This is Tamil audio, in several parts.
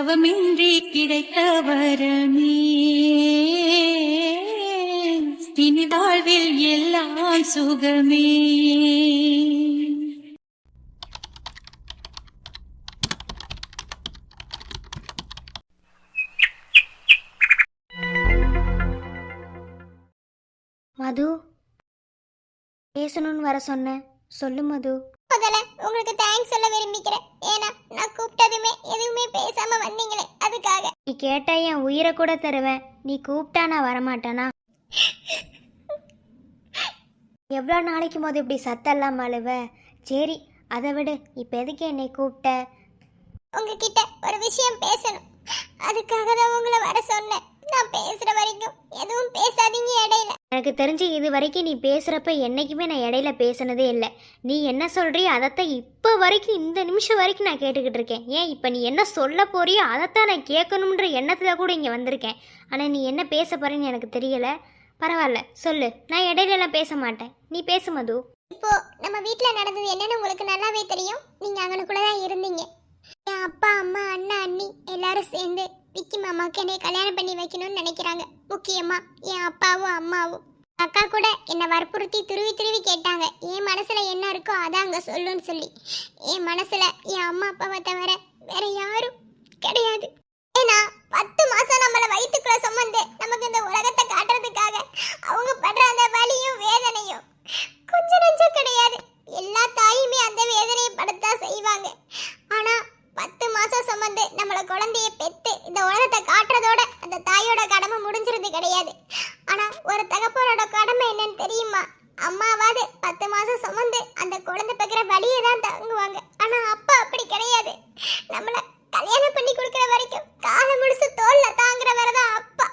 தவமின்றி கிடைத்த வரமே இனி வாழ்வில் எல்லாம் சுகமே. மது, பேசணும்னு வர சொன்னேன், சொல்லு மது. முதல்ல உங்களுக்கு தேங்க்ஸ் சொல்ல விரும்பிக்கிறேன். ஏன்னா நான் கூப்பிட்டதுமே எதுவுமே பேசாம வந்தீங்களே, அதுக்காக. நீ கேட்டா என் உயிரை கூட தருவேன், நீ கூப்பிட்டா நான் வரமாட்டேனா? எவ்வளோ நாளைக்கு மது இப்படி சத்தெல்லாம் அழுவ? சரி அதை விடு, இப்போ எதுக்கு என்னை கூப்பிட்ட? உங்ககிட்ட ஒரு விஷயம் பேசணும், அதுக்காக தான் உங்களை வர சொன்னேன். நான் பேசுற வரைக்கும் எதுவும் பேசாதீங்க இடையில. எனக்கு தெரிஞ்சு இது வரைக்கும் நீ பேசுகிறப்ப என்றைக்குமே நான் இடையில பேசினதே இல்லை. நீ என்ன சொல்கிறியோ அதைத்தான் இப்போ வரைக்கும், இந்த நிமிஷம் வரைக்கும் நான் கேட்டுக்கிட்டு இருக்கேன். ஏன் இப்போ நீ என்ன சொல்ல போறியோ அதைத்தான் நான் கேட்கணுன்ற எண்ணத்தில் கூட இங்கே வந்திருக்கேன். ஆனால் நீ என்ன பேச போறேன்னு எனக்கு தெரியலை. பரவாயில்ல, சொல்லு, நான் இடையிலலாம் பேச மாட்டேன், நீ பேசு மது. இப்போ நம்ம வீட்டுல நடந்தது என்னன்னு உங்களுக்கு நல்லாவே தெரியும். நீங்க அங்கனுக்குள்ளதான் இருந்தீங்க. என் அப்பா, அம்மா, அண்ணா, அண்ணி எல்லாரும் சேர்ந்து விக்கி மாமாவுக்கு என்னை கல்யாணம் பண்ணி வைக்கணும்னு நினைக்கிறாங்க. முக்கியமா என் அப்பாவும் அம்மாவும். அக்கா கூட என்னை வற்புறுத்தி துருவி துருவி கேட்டாங்க, என் மனசுல என்ன இருக்கோ அதான் அங்க சொல்லுன்னு சொல்லி. என் மனசுல என் அம்மா அப்பாவை தவிர வேற யாரும் கிடையாது. ஏன்னா 10 மாசம் நம்மள வயிற்றுக்குள்ள சுமந்து நமக்கு இந்த உலகத்தை காட்டுறதுக்காக அவங்க படுற அந்த வலியும் வேதனையும் கொஞ்சம் நஞ்சம் கிடையாது. எல்லா தாயுமே அந்த வேதனையை படுத்தா செய்வாங்க. ஆனா 10 மாசம் சுமந்து நம்மள குழந்தைய பெத்து இந்த உலகத்தை காட்டுறதோட அந்த தாயோட கடமை முடிஞ்சிருது கிடையாது. ஆனா ஒரு தகப்பனோட கடமை என்னன்னு தெரியுமா? அம்மாவாது 10 மாசம் சுமந்து அந்த குழந்தை பெக்கிற வலியை தான் தாங்குவாங்க. ஆனா அப்பா அப்படி கிடையாது. நம்மள கல்யாணம் பண்ணி கொடுக்கிற வரைக்கும் காலம் முழுசு தோல்ல தாங்குற வரதான் அப்பா.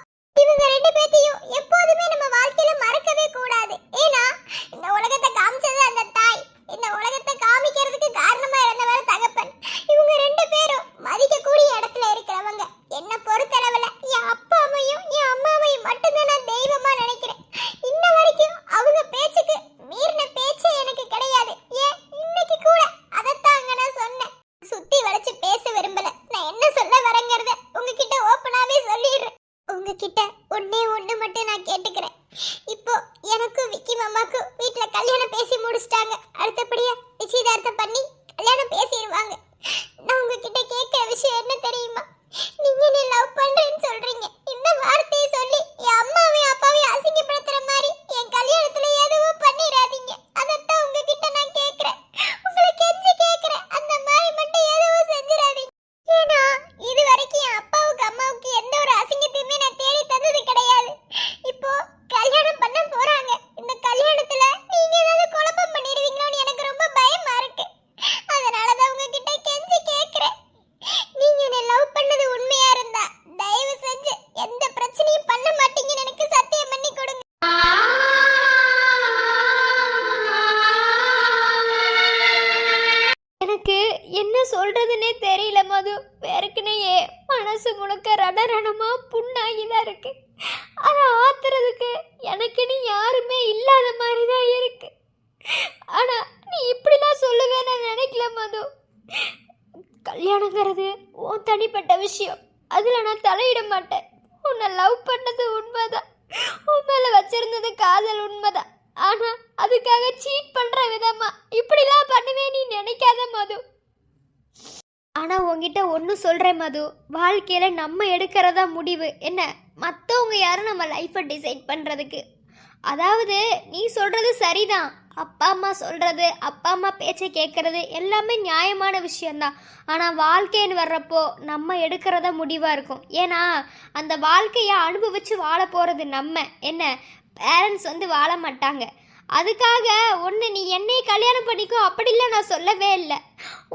இவங்க 2 பேத்தையும் எப்போதுமே நம்ம வாழ்க்கையில மறக்கவே கூடாது. ஏன்னா இந்த உலகத்தை காமிச்சது அந்த தாய், இந்த உலகத்தை காமிக்கிறதுக்கு காரணமா இருந்தவர் தகப்பன். இவங்க 2 பேரும் மதிக்கக்கூடிய இடத்துல இருக்கிறவங்க. என்ன பொறுத்தளவுல என் அப்பாவையும் என் அம்மாவையும் மட்டும்தான் நான் தெய்வமா நினைக்கிறேன். இன்ன வரைக்கும் அவங்க பேச்சுக்கு மீறின பேச்சே எனக்கு கிடையாது. ஏன் இன்னைக்கு கூட அதைத்தாங்க நான் சொன்னேன். சுத்தி வளைச்சு பேச விரும்பல. நான் என்ன சொல்ல வரேங்கிறத உங்ககிட்ட ஓப்பனாவே சொல்லிடுறேன். உங்ககிட்ட ஒண்ணு மட்டும் நான் கேட்டுக்கிறேன். இப்போ எனக்கும் விக்கி மாமாக்கும் வீட்டுல கல்யாணம் பேசி முடிச்சிட்டாங்க. அடுத்தபடியா நிச்சயதார்த்தம் பண்ணி கல்யாணம் பேசிடுவாங்க. நான் உங்ககிட்ட கேட்கிற விஷயம் என்ன தெரியுமா? நீங்க என்ன லவ் பண்றேன்னு சொல்றீங்க. இந்த வார்த்தையை சொல்லி என் அம்மாவையும் அப்பாவையும் அசிங்கப்படுத்துற மாதிரி என் கல்யாணத்துல எதுவும் பண்ணிடாதீங்க. அதைத்தான் உங்ககிட்ட நான் கேட்கிறேன். உங்களை கெஞ்சி கேட்கிறேன், அந்த மாதிரி மட்டும் எதுவும் செஞ்சிடாதீங்க. ஏன்னா இது வரைக்கும் என் அப்பாவுக்கு அம்மாவுக்கு எந்த ஒரு அசிங்கத்தையுமே நான் தேடி தந்தது கிடையாது. இப்போ கல்யாணம் பண்ண போறாங்க. இந்த கல்யாணத்துல நீங்க ஏதாவது குழப்பம் பண்ணிடுவீங்களோன்னு எனக்கு ரொம்ப பயமா இருக்கு. அதனாலதான் உங்ககிட்ட கெஞ்சி கேட்கிறேன். நீங்க என்ன லவ் பண்ணது உண்மையா இருந்தா தயவு செஞ்சு எந்த பிரச்சனையும் பண்ண மாட்டீங்கன்னு எனக்கு சத்தியம் பண்ணி கொடுங்க. எனக்கு என்ன சொல்றதுன்னே தெரியல மது. வேறுக்குனேயே மனசு முழுக்க ரணரணமா புண்ணாகிதான் இருக்கு. அதை ஆத்துறதுக்கு எனக்குன்னு யாருமே இல்லாத மாதிரி தான் இருக்கு. ஆனா நீ இப்படிலாம் சொல்லுவேன்னு நான் நினைக்கல மது. கல்யாணங்கிறது உன் தனிப்பட்ட விஷயம், அதுல நான் தலையிட மாட்டேன். உன்னை லவ் பண்ணது உண்மைதான், உன் மேல வச்சிருந்தது காதல் உண்மைதான். ஆனா அதுக்காக சீட் பண்ற விதமா இப்படிலாம் பண்ணுவே நீ நினைக்காத மது. ஆனா உன்கிட்ட ஒன்று சொல்றேன் மது, வாழ்க்கையில நம்ம எடுக்கிறதா முடிவு என்ன, மற்றவங்க யாரும் நம்ம லைஃப்பை டிசைட் பண்றதுக்கு. அதாவது நீ சொல்றது சரிதான், அப்பா அம்மா சொல்றது, அப்பா அம்மா பேச்சை கேட்கறது எல்லாமே நியாயமான விஷயம்தான். ஆனால் வாழ்க்கைன்னு வர்றப்போ நம்ம எடுக்கிறதா முடிவாக இருக்கும். ஏன்னா அந்த வாழ்க்கையை அனுபவித்து வாழ போகிறது நம்ம, என்ன பேரண்ட்ஸ் வாழ மாட்டாங்க. அதுக்காக ஒன்று நீ என்னை கல்யாணம் பண்ணிக்கோ அப்படிலாம் நான் சொல்லவே இல்லை.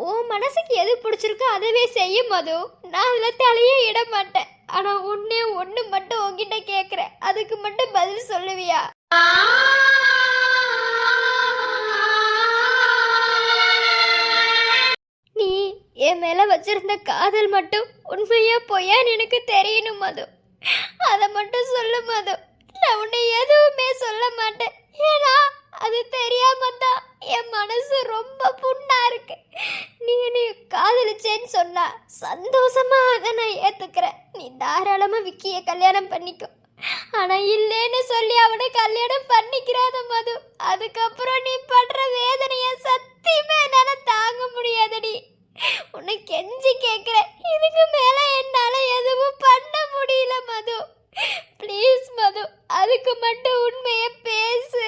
உன் மனசுக்கு எது பிடிச்சிருக்கோ அதுவே செய்யும் மது. நான் அதில் தலையே இட மாட்டேன். ஆனால் ஒன்று மட்டும் உன்கிட்ட கேட்குறேன், அதுக்கு மட்டும் பதில் சொல்லுவியா? நீ என் மேல வச்சிருந்த காதல் மட்டும் உண்மையா பொய்யான்னு எனக்கு தெரியணும் மது. அதை மட்டும் சொல்லு மது. நான் உன்னை எதுவுமே சொல்ல மாட்டேன். ஏன்னா அது தெரியாம தான் என் மனசு ரொம்ப புண்ணா இருக்கு. நீ காதலிச்சேன்னு சொன்னா சந்தோஷமா அதை நான் ஏத்துக்கிறேன். நீ தாராளமா விக்கிய கல்யாணம் பண்ணிக்கோ. ஆனா இல்லைன்னு சொல்லி அவனை கல்யாணம் பண்ணிக்கிறாத மது. அதுக்கப்புறம் நீ படுற வேதனைய சத்தியமா என்னால தாங்க முடியாதடி. உன்னை கெஞ்சி கேட்கிறேன், இதுக்கு மேல என்னால எதுவும் பண்ண முடியல மது. ப்ளீஸ் மது, அதுக்கு மட்டும் உண்மைய பேசு.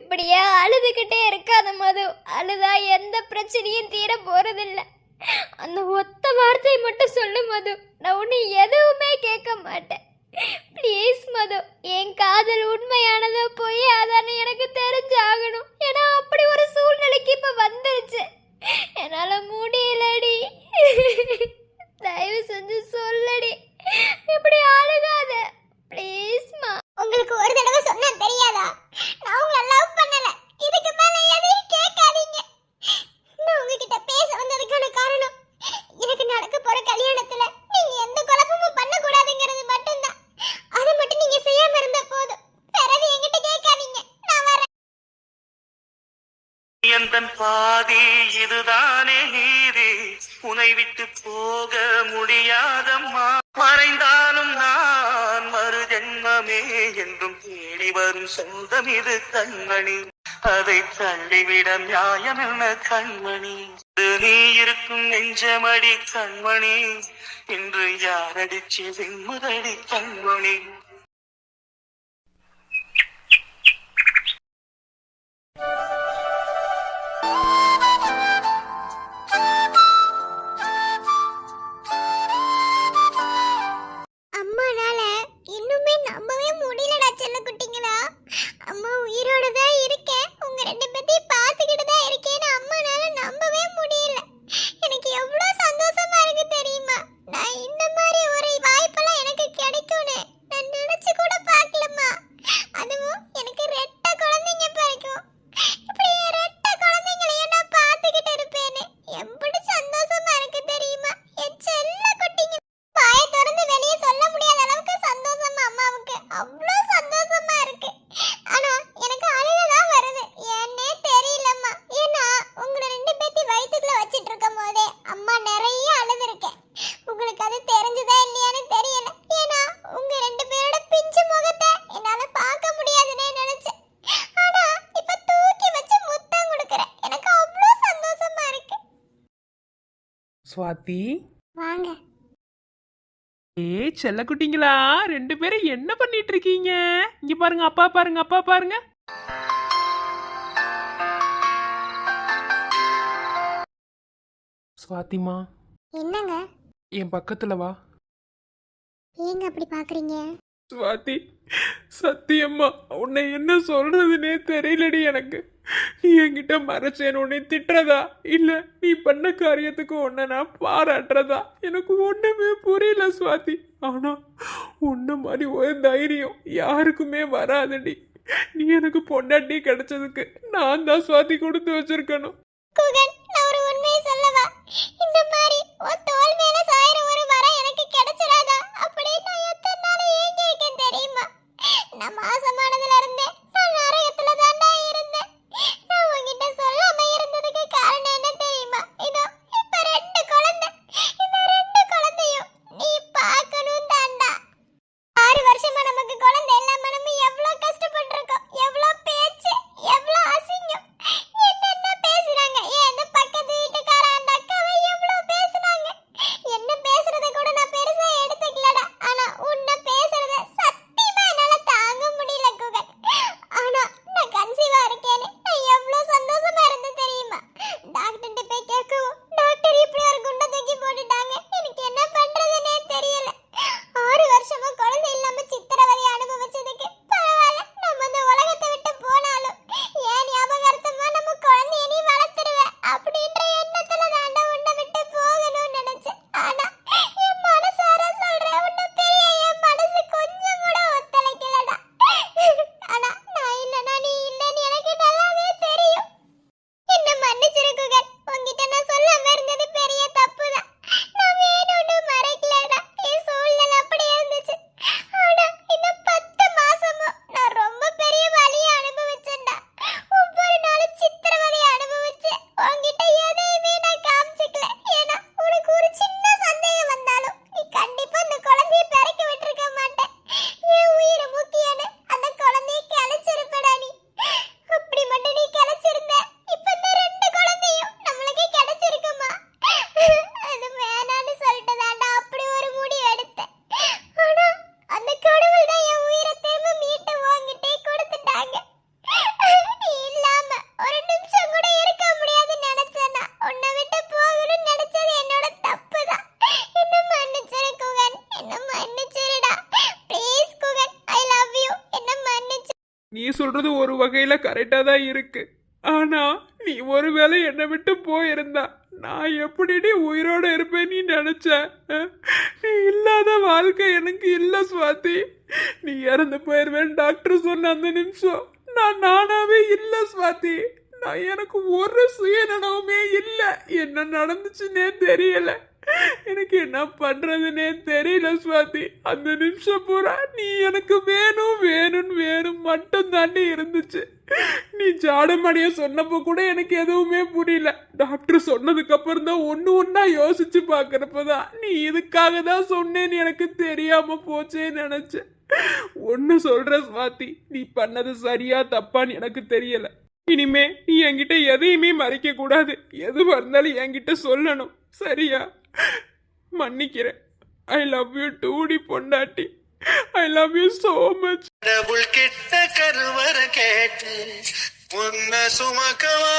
இப்படியே அழுதுகிட்டே இருக்காத மது. அழுதா எந்த பிரச்சனையும் தீர போறதில்ல. அந்த ஒத்த வார்த்தை மட்டும் சொல்லு மது. நான் உன்னை எதுவுமே கேட்க மாட்டேன். ப்ளீஸ் மது, என் காதல் உண்மையானதோ போய் அதானே எனக்கு தெரிஞ்சாகணும். ஏன்னா அப்படி ஒரு சூழ்நிலைக்கு இப்ப வந்துருச்சு. என்னால முடியலடி. தயவு செஞ்சு சொல்லடி. இப்படி அழுகாத ப்ளீஸ்மா. உங்களுக்கு ஒரு தடவை சொன்னா தெரியாதா? நான் உங்களை லவ் பண்ணல. இதுக்கு மேல எதையும் கேட்காதீங்க. நான் உங்ககிட்ட பேச வந்ததுக்கான காரணம், எனக்கு நடக்க போற கல்யாணத்துல நீங்க எந்த குழப்பமும் பண்ண கூடாதுங்கிறது மட்டும்தான். அதை மட்டும் நீங்க செய்யாம இருந்தா போதும். பிறகு என்கிட்ட கேட்காதீங்க. நான் வரேன். எந்தன் பாதி இதுதானே நீதி, உனை விட்டு போக முடியாதம்மா. மறைந்தாலும் நான் மறு ஜென்மமே என்றும் தேடி வரும் சொந்தம் இது கண்மணி. அதை தள்ளிவிட நியாயம் என்ன கண்மணி? இது நீ இருக்கும் நெஞ்சமடி கண்மணி. இன்று யாரடிச்சு விண்முதடி கண்மணி? அம்மானால இன்னுமே நம்பவே முடியலடா செல்லக்குட்டிங்களா. அம்மா உயிரோட தான் இருக்கேன், உங்க ரெண்டு பேத்தையும் பார்த்துக்கிட்டு தான் இருக்கேன்னு அம்மானால நம்பவே முடியல. எனக்கு எவ்வளவு சந்தோஷமா இருக்கு தெரியுமா? நான் இந்த மாதிரி ஒரு வாய்ப்பெல்லாம் எனக்கு கிடைக்கும்னு நான் நினைச்சு கூட பார்க்கலம்மா. அதுவும் எனக்கு ரெட்டை குழந்தைங்க பிறக்கும். இப்படி ரெட்டை குழந்தைங்களையும் நான் பார்த்துக்கிட்டு இருப்பேன்னு எப்படி சந்தோஷமா இருக்கு தெரியுமா என் செல்ல குட்டிங்க. வாயை திறந்து வெளியே சொல்ல முடியாத அளவுக்கு சந்தோஷமா அம்மாவுக்கு அவ்வளோ சந்தோஷமா இருக்கு. ஆனா எனக்கு அழுகதான் வருது, ஏன்னே தெரியலம்மா. ஏன்னா உங்களை ரெண்டு பேத்தி வயிற்றுக்குள்ள வச்சிட்டு இருக்கும் போதே அம்மா நிறைய அழுதுருக்கேன். உங்களுக்கு அது தெரிஞ்சுதா இல்லையான்னு தெரியல. ஏன்னா உங்க ரெண்டு பேரோட பிஞ்சு முகத்தை என்னால பார்க்க முடியாதுன்னே நினைச்சேன். ஆனா இப்ப தூக்கி வச்சு முத்தம் கொடுக்கறேன். எனக்கு அவ்வளோ சந்தோஷமா இருக்கு. ஸ்வாதி, வாங்க. ஏய் செல்லக்குட்டிங்களா, ரெண்டு பேரும் என்ன பண்ணிட்டு இருக்கீங்க? இங்க பாருங்க, அப்பா பாருங்க, அப்பா பாருங்க. ஸ்வாதிமா, என்னங்க என் பக்கத்துல வா. ஏங்க அப்படி பாக்குறீங்க? ஸ்வாதி, சத்தியம்மா உன்னை என்ன சொல்றதுன்னே தெரியலடி எனக்கு. நீ என்கிட்ட மறைச்சேன்னு உன்னை திட்டுறதா இல்ல நீ பண்ண காரியத்துக்கு உன்னை நான் பாராட்டுறதா எனக்கு ஒண்ணுமே புரியல ஸ்வாதி. ஆனா உன்ன மாதிரி ஒரு தைரியம் யாருக்குமே வராதுடி. நீ எனக்கு பொண்டாட்டி கிடைச்சதுக்கு நான் தான் ஸ்வாதி கொடுத்து வச்சிருக்கணும். குகன், நான் ஒரு உண்மையை சொல்லவா? இந்த மாதிரி உன் தோள் மேல சாயிர ஒரு வரம் எனக்கு கிடைச்சிராதா அப்படி நான் எத்தனை நாள் ஏங்கி இருக்கேன் தெரியுமா? நான் மாசமானதுல இருந்தே நான் நரகத்துல தாண்டா இருந்தேன். நான் உன்கிட்ட சொல்லாம இருந்ததுக்கு காரணம் என்ன தெரியுமா? இதோ இப்ப ரெண்டு குழந்தை. இந்த ரெண்டு குழந்தையும் நீ பார்க்கணும் தாண்டா. 6 வருஷமா நமக்கு குழந்தை இல்லாம நம்ம எவ்வளவு கஷ்டப்பட்டிருக்கோம். எவ்வளவு பேச்சு, எவ்வளவு அசிங்கம், என்னென்ன பேசுறாங்க. ஏன் இந்த பக்கத்து வீட்டுக்கார அந்த அக்காவை எவ்வளவு பேசுனாங்க. என்ன பேசுறத கூட நான் பெருசா எடுத்துக்கலடா. ஆனா உன்னை பேசுறத சத்தியமா என்னால தாங்க முடியல குகன். நீ சொல்றது ஒரு வகையில கரெக்டா தான் இருக்கு. ஆனா நீ ஒருவேளை என்னை விட்டு போயிருந்தா நான் எப்படி உயிரோட இருப்பேன் நீ நினைச்ச? நீ இல்லாத வாழ்க்கை எனக்கு இல்ல சுவாதி. நீ இறந்து போயிருவேன் டாக்டர் சொன்ன அந்த நிமிஷம் நான் நானாவே இல்ல சுவாதி. நான் எனக்கு ஒரு சுயநனவுமே இல்ல. என்ன நடந்துச்சுன்னே தெரியல. எனக்கு என்ன பண்றதுன்னே தெரியல சுவாதி. அந்த நிமிஷம் பூரா நீ எனக்கு வேணும் வேணும் வேணும் மட்டும் தாண்டி இருந்துச்சு. நீ ஜாடமடிய சொன்னப்போ கூட எனக்கு எதுவுமே புரியல. டாக்டர் சொன்னதுக்கு அப்புறம் தான் ஒன்னா யோசிச்சு பாக்குறப்பதான் நீ இதுக்காக தான் சொன்னேன்னு எனக்கு தெரியாம போச்சேன்னு நினைச்சேன். ஒன்னு சொல்ற சுவாதி, நீ பண்ணது சரியா தப்பான்னு எனக்கு தெரியல. இனிமே நீ என்கிட்ட எதையுமே மறைக்க கூடாது. எதுவா இருந்தாலும் என்கிட்ட சொல்லணும், சரியா? மன்னிக்கிறேன். ஐ லவ் யூ டூடி பொண்டாட்டி. I love you so much. கடவுள் கிட்ட கருவற கேட்டு உன்னை சுமக்கவா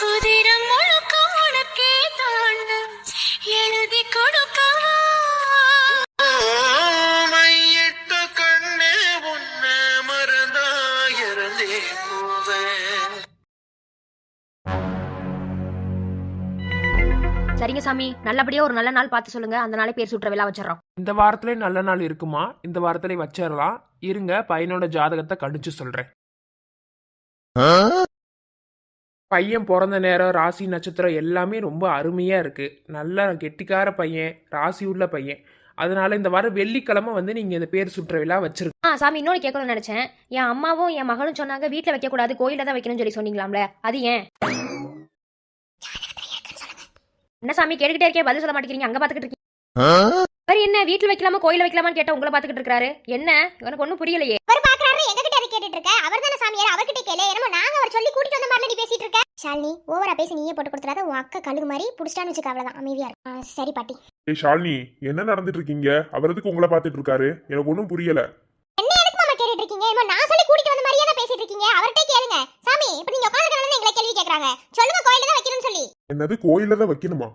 குதிரம் முழுக்க உனக்கே தாண்ட எழுதி கொடுக்கவா மையிட்ட கண்ணே உன்னை மறந்தா இறந்தே போவேன். சரிங்க சாமி, நல்லபடியா ஒரு நல்ல நாள் பார்த்து சொல்லுங்க. அந்த நாளே பேர் சுற்ற விழா வச்சிடறோம். இந்த வாரத்திலே நல்ல நாள் இருக்குமா? இந்த வாரத்திலே வச்சிடலாம். இருங்க, பையனோட ஜாதகத்தை கணிச்சு சொல்றேன். பையன் பிறந்த நேரம், ராசி, நட்சத்திரம் எல்லாமே ரொம்ப அருமையா இருக்கு. நல்ல கெட்டிக்கார பையன், ராசி உள்ள பையன். அதனால இந்த வாரம் வெள்ளிக்கிழமை வந்து நீங்க இந்த பேர் சுற்ற விழா வச்சிருக்க. சாமி, இன்னொன்று கேட்கணும்னு நினைச்சேன். என் அம்மாவும் என் மகளும் சொன்னாங்க வீட்டில் வைக்க கூடாது, கோயில தான் வைக்கணும்னு சொல்லி சொன்னீங்களாம்ல, அது ஏன்? என்ன சாமி கேட்டுக்கிட்டே இருக்கே, பதில் சொல்ல மாட்டேங்கிறீங்க? அங்க பாத்துக்கிட்டு இருக்கீங்க. வேற என்ன, வீட்டுல வைக்கலாமா கோயில வைக்கலாமான்னு கேட்டா உங்களை பாத்துக்கிட்டு இருக்காரு. என்ன, எனக்கு ஒன்னும் புரியலையே. அவர் பாக்குறாரு, எங்க கிட்ட அதை கேட்டுட்டு இருக்க? அவர் தானே சாமியார், அவர்கிட்ட கேளு. என்னமோ நாங்க அவர் சொல்லி கூட்டிட்டு வந்த மாதிரி நீ பேசிட்டு இருக்க. ஷாலினி, ஓவரா பேசி நீயே போட்டு கொடுத்துறாத. உன் அக்கா கழுகு மாதிரி புடிச்சிட்டான்னு வச்சுக்க, அவ்வளவுதான். அமைதியா இருக்கு. சரி பாட்டி. ஏய் ஷாலினி, என்ன நடந்துட்டு இருக்கீங்க? அவர் எதுக்கு உங்களை பார்த்துட்டு இருக்காரு? எனக்கு ஒன்றும் புரியல. என்ன எதுக்கு மாமா கேட்டுட்டு இருக்கீங்க? என்னமோ நான் சொல்லி கூட்டிட்டு வந்த மாதிரியே தான் பேசிட்டு இருக்கீங்க. அவர்கிட்ட கேளுங்க. சாமி, இப்ப நீங்க உட்கார்ந்து எங்களை கேள்வி கேக்குறாங்க. சொல்லுங்க, கோயில்ல தான் வைக்கணும்னு சொல்லி. என்னது, கோயில்ல தான் வைக்கணுமா?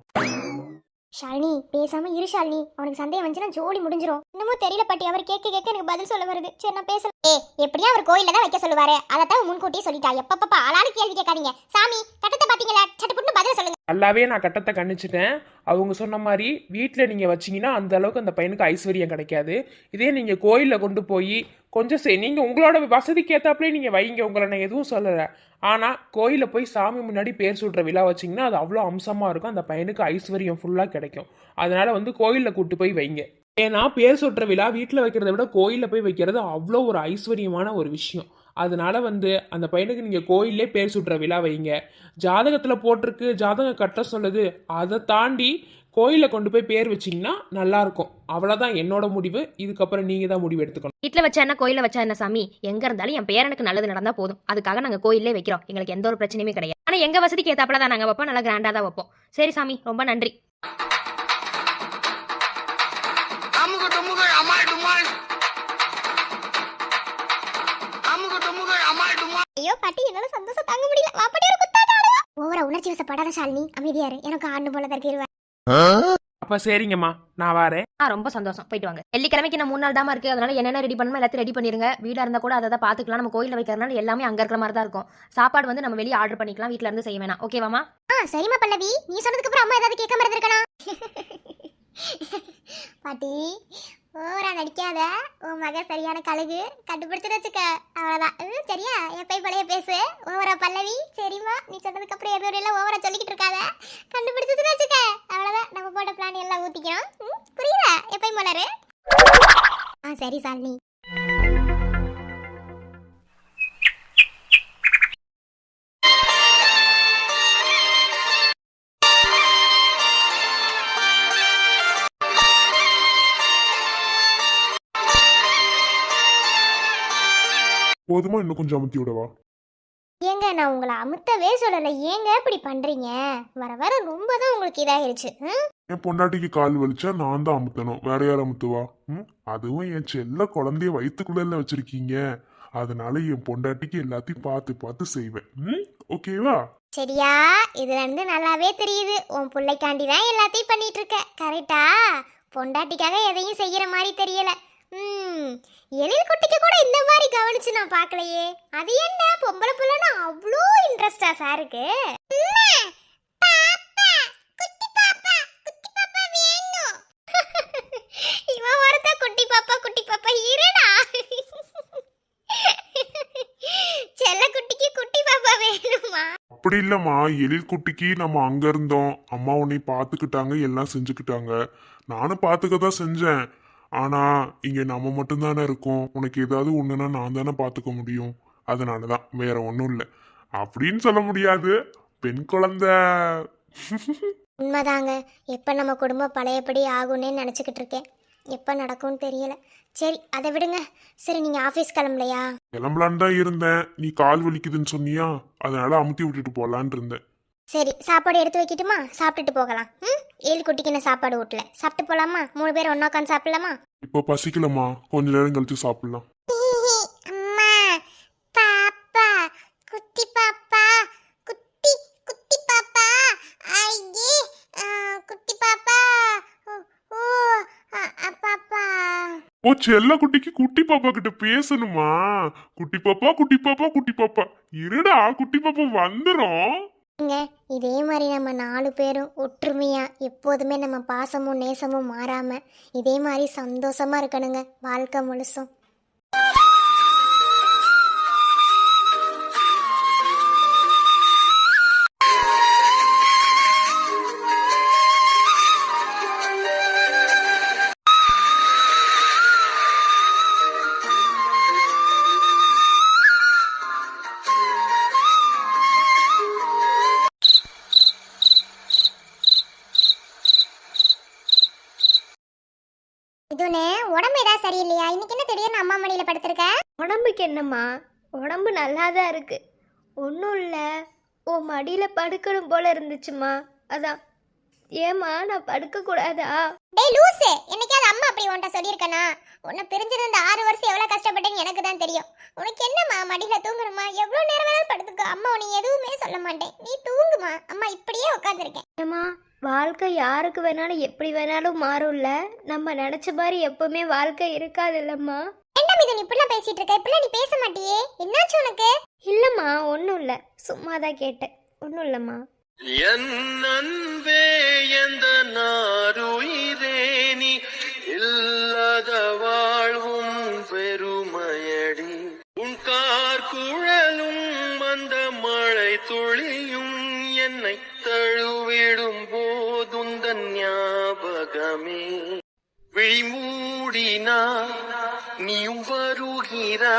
ஷாலினி, பேசாம இரு ஷாலினி. அவனுக்கு சந்தேகம் வந்துச்சுன்னா ஜோடி முடிஞ்சிரும். இன்னமும் தெரியல பாட்டி, அவர் கேட்க எனக்கு பதில் சொல்ல வருது. சரி, நான் பேசல. எப்படியும் அவர் கோயில்ல தான் வைக்க சொல்லுவாரு. அதைத்தான் முன்கூட்டியே சொல்லிட்டா. எப்பப்பா ஆளானு கேள்வி கேட்காதீங்க. சாமி, கட்டத்தை பாத்தீங்களா? சட்டுப்புட்டு பதில் சொல்லுங்க. நல்லாவே நான் கட்டத்தை கணிச்சிட்டேன். அவங்க சொன்ன மாதிரி வீட்டில் நீங்கள் வச்சிங்கன்னா அந்த அளவுக்கு அந்த பையனுக்கு ஐஸ்வர்யம் கிடைக்காது. இதே நீங்கள் கோயிலில் கொண்டு போய் கொஞ்சம் நீங்கள் உங்களோட வசதிக்கு ஏற்றாப்புலேயே நீங்கள் வைங்க, உங்களை நான் எதுவும் சொல்லலை. ஆனால் கோயிலில் போய் சாமி முன்னாடி பேர் சுடுற விழா வச்சிங்கன்னா அது அவ்வளோ அம்சமாக இருக்கும். அந்த பையனுக்கு ஐஸ்வர்யம் ஃபுல்லாக கிடைக்கும். அதனால் வந்து கோயிலில் கூட்டு போய் வைங்க. ஏன்னா பேர் சுடுற விழா வீட்டில் வைக்கிறத விட கோயிலில் போய் வைக்கிறது அவ்வளோ ஒரு ஐஸ்வர்யமான ஒரு விஷயம். அதனால வந்து அந்த பையனுக்கு நீங்கள் கோயிலே பேர் சுடுற விழா வைங்க. ஜாதகத்தில் போட்டிருக்கு, ஜாதகம் கட்ட சொல்லுது, அதை தாண்டி கோயிலில் கொண்டு போய் பேர் வச்சிங்கன்னா நல்லாயிருக்கும். அவ்வளோதான் என்னோட முடிவு. இதுக்கப்புறம் நீங்கள் தான் முடிவு எடுத்துக்கணும். வீட்டில் வச்சா என்ன, கோயிலில் வச்சா என்ன சாமி? எங்க இருந்தாலும் என் பேரனுக்கு நல்லது நடந்தா போதும். அதுக்காக நாங்கள் கோயிலே வைக்கிறோம். எங்களுக்கு எந்த ஒரு பிரச்சனையுமே கிடையாது. ஆனால் எங்கள் வசதிக்கு ஏற்றாப்புல தான் நாங்கள் வைப்போம். நல்லா கிராண்டாக தான் வைப்போம். சரி சாமி, ரொம்ப நன்றி. ஐயோ பாட்டி, என்னால சந்தோஷம் தாங்க முடியல. வாப்பாட்டி ஒரு குத்தாட்டம் ஆடுவா. ஓவரா உணர்ச்சி வசப்படாத ஷாலினி, அமைதியா இரு. எனக்கு ஆண்டு போல தான் இருவா. அப்போ சரிங்கம்மா, நான் வரேன். ரொம்ப சந்தோஷம், போயிட்டு வாங்க. வெள்ளிக்கிழமைக்கு நான் 3 நாள் தாமா இருக்கு. அதனால என்னென்ன ரெடி பண்ணணுமோ எல்லாத்தையும் ரெடி பண்ணிருங்க. வீடா இருந்தா கூட அதை தான் பாத்துக்கலாம். நம்ம கோயிலில் வைக்கிறதுனால எல்லாமே அங்க இருக்கிற மாதிரி தான் இருக்கும். சாப்பாடு வந்து நம்ம வெளியே ஆர்டர் பண்ணிக்கலாம், வீட்ல இருந்து செய்ய வேணாம். ஓகேவாமா? சரிம்மா பல்லவி, நீ சொன்னதுக்கு அப்புறம் அம்மா ஏதாவது கேட்காம இருந்திருக்கணும். பாட்டி, ஓவரா நடிக்காத. உன் மக சரியான கழுகு, கண்டுபிடிச்சு வச்சுக்க. அவ்வளவுதான். சரியா? என் போய் பழைய பேசு. ஓவரா பல்லவி. சரிம்மா, நீ சொன்னதுக்கு அப்புறம் எதுவும் இல்லை, ஓவரா சொல்லிக்கிட்டு இருக்காத. கண்டுபிடிச்சு வச்சுக்க. அவ்வளவுதான், நம்ம போட்ட பிளான் எல்லாம் ஊத்திக்கிறோம். புரியுதா? எப்பயும் போலரு. சரி சாலினி. போதுமா, இன்னும் கொஞ்சம் அமுத்தி விடவா? ஏங்க, நான் உங்களை அமுத்தவே சொல்லலை. ஏங்க இப்படி பண்றீங்க? வர வர ரொம்ப தான் உங்களுக்கு இதாயிருச்சு. என் பொண்டாட்டிக்கு கால் வலிச்சா நான் தான் அமுத்தணும், வேற யார் அமுத்துவா? அதுவும் என் செல்ல குழந்தைய வயிற்றுக்குள்ள வச்சிருக்கீங்க. அதனால என் பொண்டாட்டிக்கு எல்லாத்தையும் பார்த்து பார்த்து செய்வேன். ஓகேவா? சரியா? இதுல இருந்து நல்லாவே தெரியுது, உன் பிள்ளைக்காண்டி தான் எல்லாத்தையும் பண்ணிட்டு இருக்க. கரெக்டா? பொண்டாட்டிக்காக எதையும் செய்யற மாதிரி தெரியல. எழில் குட்டிக்கு கூட இந்த மாதிரி கவலை கவனிச்சு நான் பார்க்கலையே. அது என்ன பொம்பளை புள்ளனா அவ்வளோ இன்ட்ரெஸ்டா சாருக்கு? இவன் ஒருத்த குட்டி பாப்பா இருடா. செல்ல குட்டிக்கு குட்டி பாப்பா வேணுமா? அப்படி இல்லம்மா, எழில் குட்டிக்கு நம்ம அங்க இருந்தோம், அம்மா உன்னை பாத்துக்கிட்டாங்க, எல்லாம் செஞ்சுக்கிட்டாங்க. நானும் பாத்துக்க தான் செஞ்சேன். ஆனா இங்க நம்ம மட்டும்தானே இருக்கோம், உனக்கு ஏதாவது ஒண்ணுன்னா நான் தானே பாத்துக்க முடியும். அதனாலதான், வேற ஒன்றும் இல்லை அப்படின்னு சொல்ல முடியாது. பெண் குழந்தை. உண்மைதாங்க. எப்போ நம்ம குடும்பம் பழையபடி ஆகும்னே நினச்சிக்கிட்டு இருக்கேன். எப்போ நடக்கும்னு தெரியல. சரி அதை விடுங்க. சரி நீங்கள் ஆஃபீஸ் கிளம்பலையா? கிளம்பலான்னு தான் இருந்தேன், நீ கால் வலிக்குதுன்னு சொன்னியா, அதனால அமுத்தி விட்டுட்டு போலான்னு இருந்தேன். சரி சாப்பாடு எடுத்து வைக்கட்டுமா? சாப்பிட்டுட்டு போகலாம். ஏழு குட்டிக்கு என்ன சாப்பாடு ஊட்டல, சாப்பிட்டு போகலாமா? 3 பேர் ஒன்றா உட்காந்து சாப்பிடலாமா? இப்போ பசிக்கலம்மா, கொஞ்ச நேரம் கழிச்சு சாப்பிடலாம். அம்மா பாப்பா குட்டி பாப்பா குட்டி குட்டி பாப்பா ஐயே குட்டி பாப்பா ஓ பாப்பா. ஓ, செல்ல குட்டிக்கு குட்டி பாப்பா கிட்ட பேசணுமா? குட்டி பாப்பா குட்டி பாப்பா குட்டி பாப்பா, இருடா குட்டி பாப்பா வந்துரும். இதே மாதிரி நம்ம 4 பேரும் ஒற்றுமையா எப்போதுமே நம்ம பாசமும் நேசமும் மாறாம இதே மாதிரி சந்தோஷமா இருக்கணுங்க வாழ்க்கை முழுசும். இதுனே உடம்பு ஏதாவது சரியில்லையா? இன்னைக்கு என்ன திடீர்னு அம்மா மடியில படுத்திருக்க? உடம்புக்கு என்னம்மா, உடம்பு நல்லா தான் இருக்கு. ஒன்றும் இல்லை, ஓ மடியில் படுக்கணும் போல இருந்துச்சுமா, அதான். ஏம்மா நான் படுக்கக்கூடாதா? டேய் லூசு, என்னைக்காவது அம்மா அப்படி உன்கிட்ட சொல்லியிருக்கனா? உன்னை பிரிஞ்சிருந்த 6 வருஷம் எவ்வளோ கஷ்டப்பட்டேன்னு எனக்கு தான் தெரியும். உனக்கு என்னம்மா மடியில் தூங்குறமா? எவ்வளோ நேரம் வேணாலும் படுத்துக்கோ, அம்மா உன்னை எதுவுமே சொல்ல மாட்டேன். நீ தூங்குமா, அம்மா இப்படியே உட்காந்துருக்கேன். ஏம்மா வாழ்க்கை யாருக்கு வேணாலும் எப்படி வேணாலும் மாறும்ல, நம்ம நினச்ச மாதிரி எப்பவுமே வாழ்க்கை இருக்காது இல்லைம்மா. என்ன மீது நீ இப்படிலாம் பேசிட்டு இருக்க? இப்படிலாம் நீ பேச மாட்டியே, என்னாச்சு உனக்கு? இல்லைம்மா ஒன்றும் இல்லை, சும்மா தான் கேட்டேன், ஒன்றும் இல்லைம்மா. என் அன்பே எந்த நாருயிரே நீ இல்லாத வாழ்வும் பெருமையடி. உன் கார் குழலும் அந்த மழை துளியும் என்னை தழுவிடும் போதுந்தன் ஞாபகமே. விழிமூடினா நீயும் வருகிறா